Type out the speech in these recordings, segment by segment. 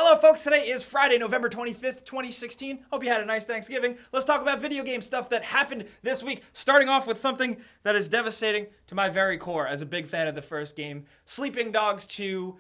Hello folks, today is Friday, November 25th, 2016. Hope you had a nice Thanksgiving. Let's talk about video game stuff that happened this week, starting off with something that is devastating to my very core as a big fan of the first game. Sleeping Dogs 2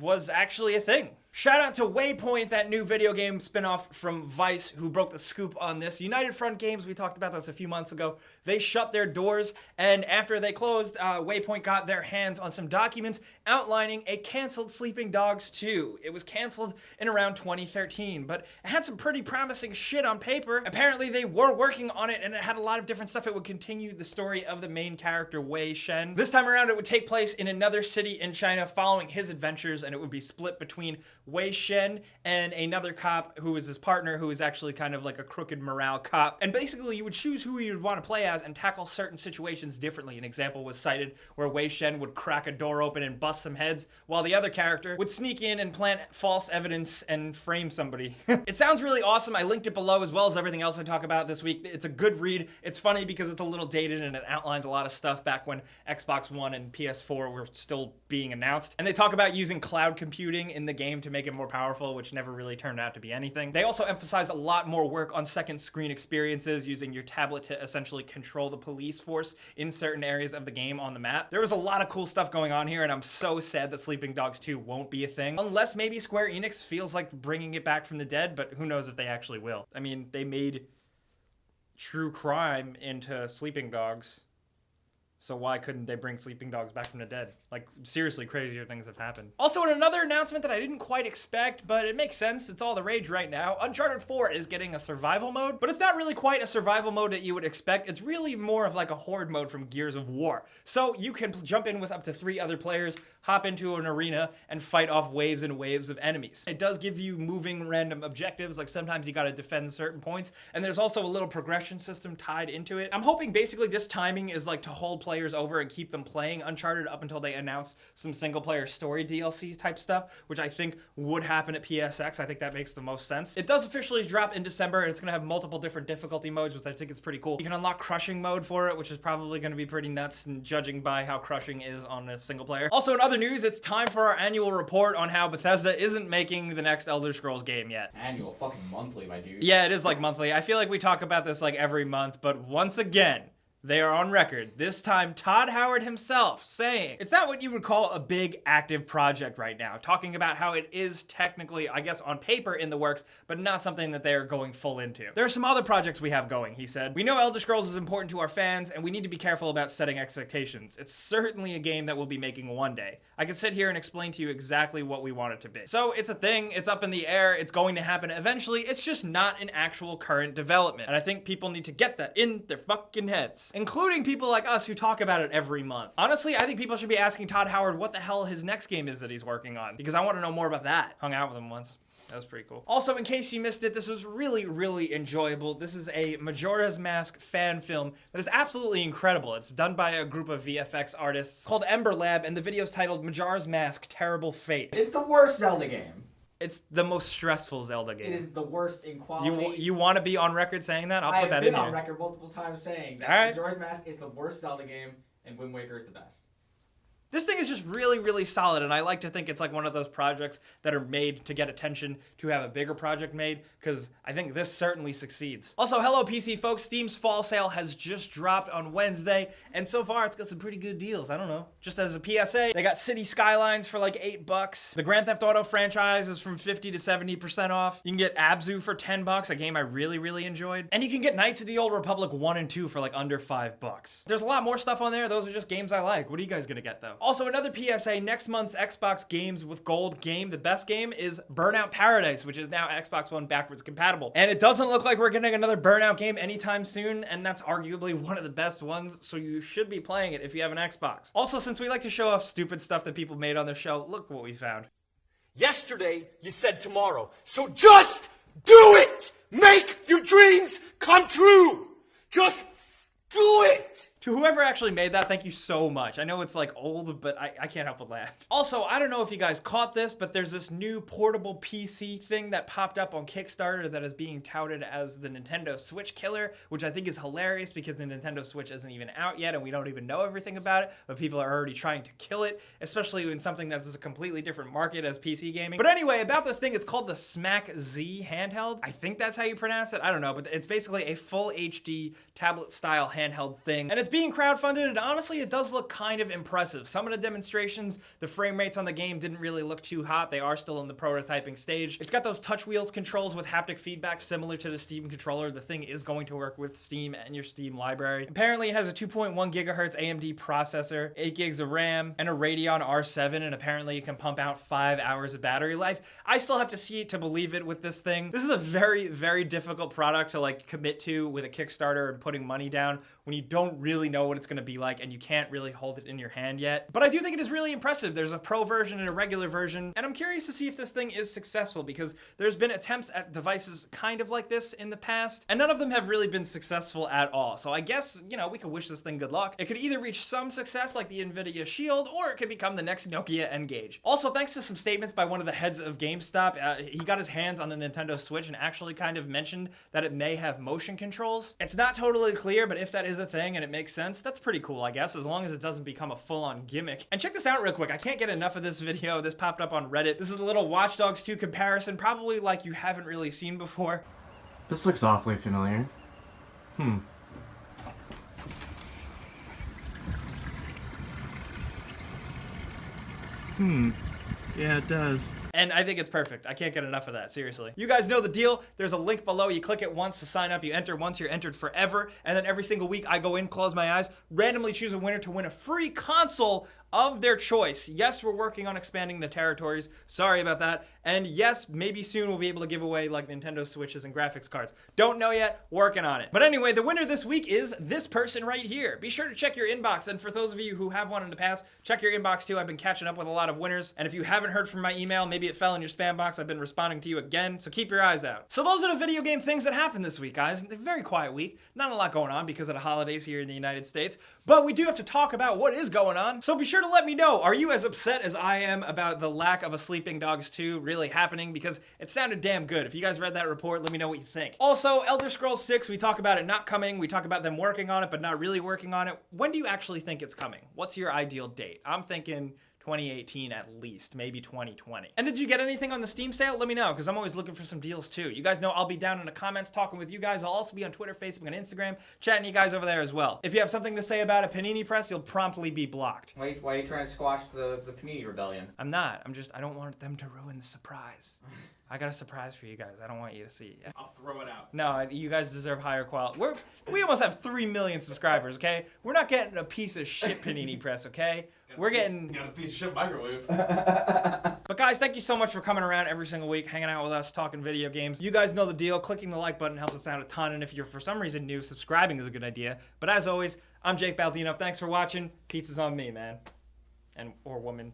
was actually a thing. Shout out to Waypoint, that new video game spinoff from Vice, who broke the scoop on this. United Front Games, we talked about this a few months ago. They shut their doors, and after they closed, Waypoint got their hands on some documents outlining a canceled Sleeping Dogs 2. It was canceled in around 2013, but it had some pretty promising shit on paper. Apparently, they were working on it, and it had a lot of different stuff. It would continue the story of the main character, Wei Shen. This time around, it would take place in another city in China following his adventures, and it would be split between Wei Shen and another cop who is his partner, who is actually kind of like a crooked morale cop. And basically, you would choose who you would want to play as and tackle certain situations differently. An example was cited where Wei Shen would crack a door open and bust some heads, while the other character would sneak in and plant false evidence and frame somebody. It sounds really awesome. I linked it below, as well as everything else I talk about this week. It's a good read. It's funny because it's a little dated and it outlines a lot of stuff back when Xbox One and PS4 were still being announced. And they talk about using cloud computing in the game to make it more powerful, which never really turned out to be anything. They also emphasize a lot more work on second screen experiences, using your tablet to essentially control the police force in certain areas of the game on the map. There was a lot of cool stuff going on here, and I'm so sad that Sleeping Dogs 2 won't be a thing. Unless maybe Square Enix feels like bringing it back from the dead, but who knows if they actually will. I mean, they made true crime into Sleeping Dogs, so why couldn't they bring Sleeping Dogs back from the dead? Like, seriously, crazier things have happened. Also, in another announcement that I didn't quite expect, but it makes sense, it's all the rage right now, Uncharted 4 is getting a survival mode, but it's not really quite a survival mode that you would expect. It's really more of like a horde mode from Gears of War. So you can jump in with up to 3 other players, hop into an arena, and fight off waves and waves of enemies. It does give you moving random objectives, like sometimes you gotta defend certain points, and there's also a little progression system tied into it. I'm hoping basically this timing is like to hold players over and keep them playing Uncharted up until they announce some single player story DLC type stuff, which I think would happen at PSX. I think that makes the most sense. It does officially drop in December, and it's gonna have multiple different difficulty modes, which I think is pretty cool. You can unlock crushing mode for it, which is probably gonna be pretty nuts, and judging by how crushing is on a single player. Also, in other news, it's time for our annual report on how Bethesda isn't making the next Elder Scrolls game yet. Annual, fucking monthly, my dude. Yeah, it is like monthly. I feel like we talk about this like every month, but once again, they are on record, this time Todd Howard himself, saying it's not what you would call a big active project right now, talking about how it is technically, I guess, on paper in the works, but not something that they are going full into. There are some other projects we have going, he said. We know Elder Scrolls is important to our fans, and we need to be careful about setting expectations. It's certainly a game that we'll be making one day. I can sit here and explain to you exactly what we want it to be. So it's a thing, it's up in the air, it's going to happen eventually, it's just not in actual current development. And I think people need to get that in their fucking heads, including people like us who talk about it every month. Honestly, I think people should be asking Todd Howard what the hell his next game is that he's working on, because I want to know more about that. Hung out with him once. That was pretty cool. Also, in case you missed it, this is really, really enjoyable. This is a Majora's Mask fan film that is absolutely incredible. It's done by a group of VFX artists called Ember Lab, and the video is titled Majora's Mask Terrible Fate. It's the worst Zelda game. It's the most stressful Zelda game. It is the worst in quality. You want to be on record saying that? I'll put that in here. I've been on record multiple times saying that Majora's Mask is the worst Zelda game and Wind Waker is the best. This thing is just really, really solid, and I like to think it's like one of those projects that are made to get attention to have a bigger project made, because I think this certainly succeeds. Also, hello PC folks, Steam's fall sale has just dropped on Wednesday, and so far it's got some pretty good deals. I don't know. Just as a PSA, they got City Skylines for like $8. The Grand Theft Auto franchise is from 50 to 70% off. You can get Abzu for $10, a game I really, really enjoyed. And you can get Knights of the Old Republic 1 and 2 for like under $5. There's a lot more stuff on there. Those are just games I like. What are you guys gonna get though? Also, another PSA, next month's Xbox Games with Gold game, the best game, is Burnout Paradise, which is now Xbox One backwards compatible. And it doesn't look like we're getting another Burnout game anytime soon, and that's arguably one of the best ones, so you should be playing it if you have an Xbox. Also, since we like to show off stupid stuff that people made on their show, look what we found. Yesterday, you said tomorrow, so just do it! Make your dreams come true! Just do it! To whoever actually made that, thank you so much. I know it's like old, but I can't help but laugh. Also, I don't know if you guys caught this, but there's this new portable PC thing that popped up on Kickstarter that is being touted as the Nintendo Switch killer, which I think is hilarious because the Nintendo Switch isn't even out yet and we don't even know everything about it, but people are already trying to kill it, especially in something that's a completely different market as PC gaming. But anyway, about this thing, it's called the Smack Z handheld. I think that's how you pronounce it. I don't know, but it's basically a full HD tablet style handheld thing. And it's being crowdfunded, and honestly, it does look kind of impressive. Some of the demonstrations, the frame rates on the game didn't really look too hot. They are still in the prototyping stage. It's got those touch wheels controls with haptic feedback similar to the Steam controller. The thing is going to work with Steam and your Steam library. Apparently, it has a 2.1 gigahertz AMD processor, 8 gigs of RAM, and a Radeon R7, and apparently it can pump out 5 hours of battery life. I still have to see it to believe it with this thing. This is a very, very difficult product to like commit to with a Kickstarter and putting money down when you don't really know what it's going to be like and you can't really hold it in your hand yet. But I do think it is really impressive. There's a pro version and a regular version, and I'm curious to see if this thing is successful because there's been attempts at devices kind of like this in the past, and none of them have really been successful at all. So I guess, you know, we could wish this thing good luck. It could either reach some success like the Nvidia Shield, or it could become the next Nokia N-Gage. Also, thanks to some statements by one of the heads of GameStop, he got his hands on the Nintendo Switch and actually kind of mentioned that it may have motion controls. It's not totally clear, but if that is a thing and it makes sense, that's pretty cool, I guess, as long as it doesn't become a full-on gimmick. And check this out real quick. I can't get enough of this video. This popped up on Reddit. This is a little Watch Dogs 2 comparison, probably like you haven't really seen before. This looks awfully familiar. Yeah, it does. And I think it's perfect. I can't get enough of that, seriously. You guys know the deal. There's a link below. You click it once to sign up. You enter once, you're entered forever. And then every single week I go in, close my eyes, randomly choose a winner to win a free console of their choice. Yes, we're working on expanding the territories. Sorry about that. And yes, maybe soon we'll be able to give away like Nintendo Switches and graphics cards. Don't know yet, working on it. But anyway, the winner this week is this person right here. Be sure to check your inbox. And for those of you who have one in the past, check your inbox too. I've been catching up with a lot of winners. And if you haven't heard from my email, maybe it fell in your spam box. I've been responding to you again, so keep your eyes out. So those are the video game things that happened this week, guys. A very quiet week. Not a lot going on because of the holidays here in the United States. But we do have to talk about what is going on. So be sure to let me know. Are you as upset as I am about the lack of a Sleeping Dogs 2 really happening? Because it sounded damn good. If you guys read that report, let me know what you think. Also, Elder Scrolls 6, we talk about it not coming. We talk about them working on it, but not really working on it. When do you actually think it's coming? What's your ideal date? I'm thinking 2018 at least, maybe 2020. And did you get anything on the Steam sale? Let me know, because I'm always looking for some deals too. You guys know I'll be down in the comments talking with you guys. I'll also be on Twitter, Facebook, and Instagram, chatting to you guys over there as well. If you have something to say about a Panini Press, you'll promptly be blocked. Why are you trying to squash the Panini rebellion? I'm not. I don't want them to ruin the surprise. I got a surprise for you guys. I don't want you to see. I'll throw it out. No, you guys deserve higher quality. We almost have 3 million subscribers, okay? We're not getting a piece of shit Panini Press, okay? We're getting... Got a piece of shit microwave. But guys, thank you so much for coming around every single week, hanging out with us, talking video games. You guys know the deal. Clicking the like button helps us out a ton, and if you're for some reason new, subscribing is a good idea. But as always, I'm Jake Baldino. Thanks for watching. Pizza's on me, man. Or woman.